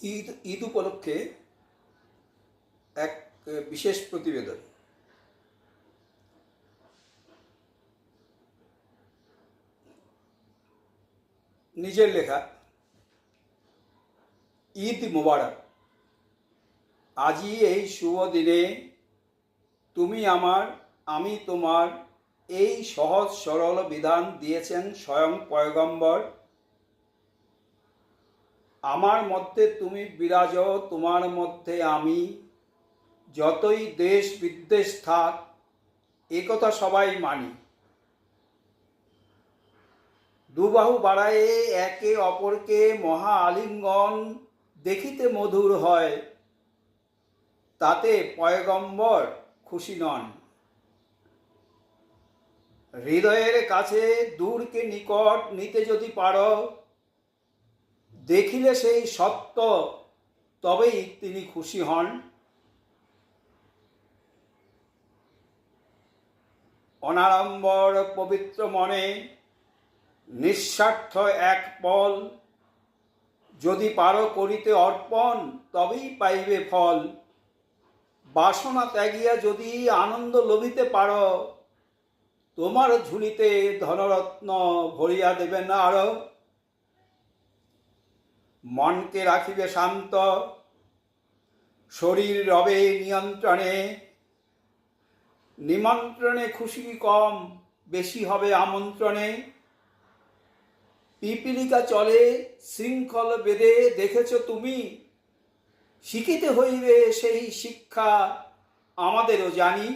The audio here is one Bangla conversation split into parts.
ঈদ উপলক্ষে এক বিশেষ প্রতিবেদন। নিজের লেখা। ঈদ মোবারক। আজই এই শুভ দিনে তুমি আমার, আমি তোমার, এই সহজ সরল বিধান দিয়েছেন স্বয়ং পয়গম্বর। আমার মধ্যে তুমি বিরাজ, তোমার মধ্যে আমি, যতই দেশ বিদ্বেষ থাক একথা সবাই মানি। দুবাহু বাড়ায়ে একে অপরকে মহা আলিঙ্গন দেখিতে মধুর হয়, তাতে পয়গম্বর খুশি নন। হৃদয়ের কাছে দূরকে নিকট নিতে যদি পারো, দেখিলে সেই সত্য, তবেই তিনি খুশি হন। অনাড়ম্বর পবিত্র মনে নিঃস্বার্থ এক পল, যদি পারো করিতে অর্পণ, তবেই পাইবে ফল। বাসনা ত্যাগিয়া যদি আনন্দ লভিতে পারো, তোমার ঝুলিতে ধনরত্ন ভরিয়া দেবেন আরো। মনকে রাখিবে শান্ত, শরীর রবে নিয়ন্ত্রণে। নিমন্ত্রণে খুশি কম, বেশি হবে আমন্ত্রণে। পিপীলিকা চলে শৃঙ্খল বেঁধে, দেখেছ তুমি। শিখিতে হইবে সেই শিক্ষা, আমাদেরও জানি।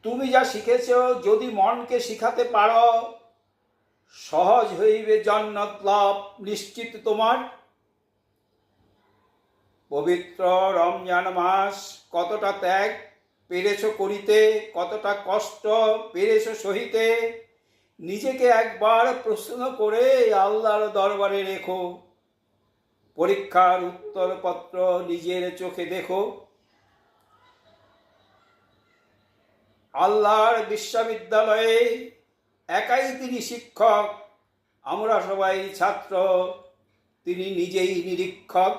তুমি যা শিখেছ যদি মনকে শিখাতে পারো, সহজ হইবে জান্নাত লাভ নিশ্চিত তোমার। পবিত্র রমজান মাস কতটা ত্যাগ পেরেছ করিতে, কতটা কষ্ট পেরেছ সহিতে, নিজেকে একবার প্রশ্ন করে আল্লাহর দরবারে রেখো। পরীক্ষার উত্তরপত্র নিজের চোখে দেখো। আল্লাহর বিশ্ববিদ্যালয়ে একাই তিনি শিক্ষক, আমরা সবাই ছাত্র, তিনি নিজেই নিরীক্ষক।